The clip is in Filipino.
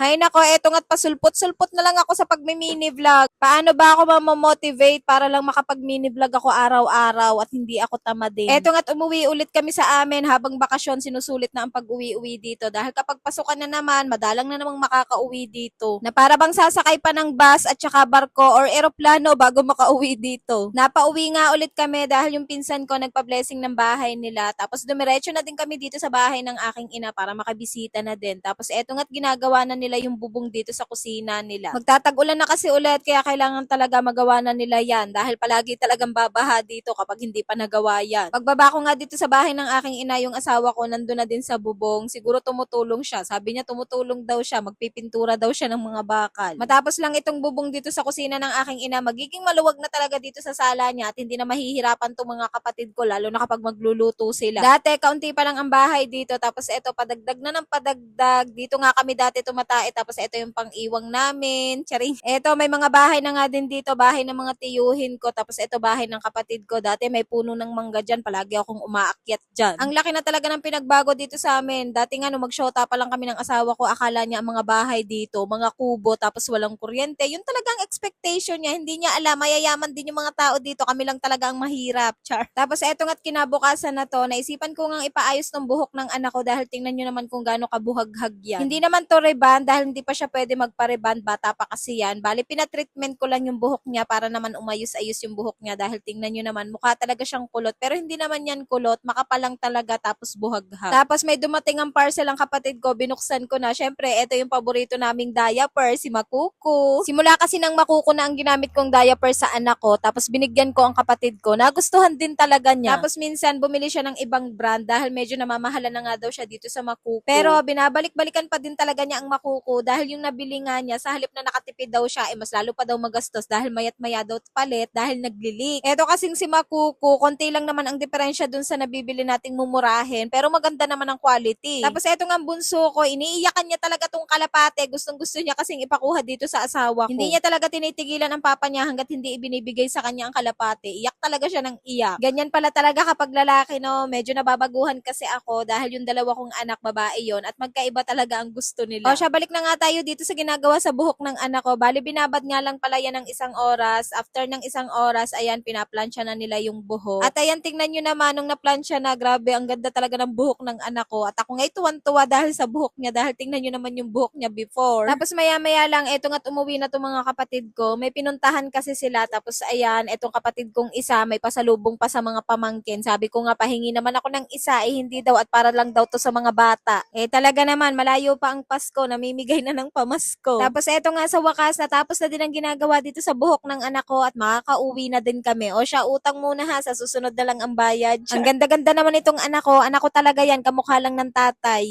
Hay nako, eto nga't pasulpot-sulpot na lang ako sa pagmi-mini vlog. Paano ba ako mamomotivate para lang makapag-mini vlog ako araw-araw at hindi ako tamadin? Eto nga't umuwi ulit kami sa amin habang bakasyon, sinusulit na ang pag-uwi-uwi dito. Dahil kapag pasukan na naman, madalang na namang makakauwi dito. Na para bang sasakay pa ng bus at saka barko or eroplano bago makauwi dito. Napauwi nga ulit kami dahil yung pinsan ko nagpa-blessing ng bahay nila. Tapos dumiretso na din kami dito sa bahay ng aking ina para makabisita na din. Tapos eto nga't ginagawa na nila yung bubong dito sa kusina nila. Magtatag-ulan na kasi ulit kaya kailangan talaga magawa na nila yan dahil palagi talagang babaha dito kapag hindi pa nagawa yan. Pagbaba ko nga dito sa bahay ng aking ina, yung asawa ko nandun na din sa bubong. Siguro tumutulong siya. Sabi niya tumutulong daw siya, magpipintura daw siya ng mga bakal. Matapos lang itong bubong dito sa kusina ng aking ina, magiging maluwag na talaga dito sa sala niya at hindi na mahihirapan tong mga kapatid ko lalo na kapag magluluto sila. Dati kaunti pa lang ang bahay dito tapos eto padagdag na ng padagdag. Dito nga kami dati tumatae tapos ito yung pang-iwang namin. Charing. Ito may mga bahay na nga din dito, bahay ng mga tiyuhin ko tapos ito bahay ng kapatid ko. Dati may puno ng mangga dyan, palagi akong umaakyat dyan. Ang laki na talaga ng pinagbago dito sa amin. Dati nga nung magshota pa lang kami ng asawa ko, akala niya ang mga bahay dito, mga kubo tapos walang kuryente. Yun talagang expectation niya. Hindi niya alam, mayayaman din yung mga tao dito. Kami lang talaga ang mahirap. Char. Tapos eto nga't kinabukasan na to, naisipan ko ngang ipaayos ng buhok ng anak ko dahil tingnan nyo naman kung gaano kabuhaghag yan. Hindi naman to reban dahil hindi pa siya pwede magpa-reban, bata pa kasi yan. Bali, pinatreatment ko lang yung buhok niya para naman umayos-ayos yung buhok niya dahil tingnan nyo naman, mukha talaga siyang kulot. Pero hindi naman yan kulot, makapalang talaga tapos buhaghag. Tapos may dumating ang parcel ang kapatid ko, binuksan ko na. Syempre, ito yung paborito naming diaper, si Makuku. Simula kasi ng Makuku na ang ginamit kong diaper sa anak ko, tapos binigyan ko ang kapatid ko. Nagustuhan din talaga niya. Tapos minsan bumili siya ng ibang brand dahil medyo namamahala na nga daw siya dito sa Makuku. Pero binabalik-balikan pa din talaga niya ang Makuku dahil yung nabili nga niya sa halip na nakatipid daw siya, mas lalo pa daw magastos dahil mayat-maya daw palit dahil naglilik. Eto kasing si Makuku, konti lang naman ang diferensya dun sa nabibili nating mumurahin pero maganda naman ang quality. Tapos eto nga bunso ko, iniiyakan niya talaga tong kalapate. Gustong-gusto niya kasing ipakuha dito sa asawa ko. Hindi niya talaga tinitigilan ang papa niya hanggat hindi ibinibigay sa kanya ang kalapate. Iyak talaga siya ng iyak. Ganyan pala talaga kapag lalaki, no? Medyo nababaguhan kasi ako dahil yung dalawa kong anak babae yon at magkaiba talaga ang gusto nila. O siya, balik na nga tayo dito sa ginagawa sa buhok ng anak ko. Bali, binabad nga lang pala yan ng 1 oras. After ng 1 oras, ayan, pinaplansya na nila yung buhok. At ayan, tingnan nyo naman, nung naplansya na, grabe, ang ganda talaga ng buhok ng anak ko. At ako ngay tuwan-tuwa dahil sa buhok niya, dahil tingnan nyo naman yung buhok niya before. Tapos maya-maya lang, eto nga't umuwi na itong mga kapatid ko. May pinuntahan kasi sila. Tapos ayan, etong kapatid kong isa, may pasalubong pa sa mga pamangkin. Sabi ko nga, pahingi naman ako ng isa, hindi daw at para lang daw to sa mga bata. Talaga naman, malayo pa ang Pasko, namimigay na ng pamasko. Tapos eto nga sa wakas, natapos na din ang ginagawa dito sa buhok ng anak ko at makakauwi na din kami. O siya, utang muna ha, sa susunod na lang ang bayad. Ang ganda-ganda naman itong anak ko talaga yan, kamukha lang ng tatay.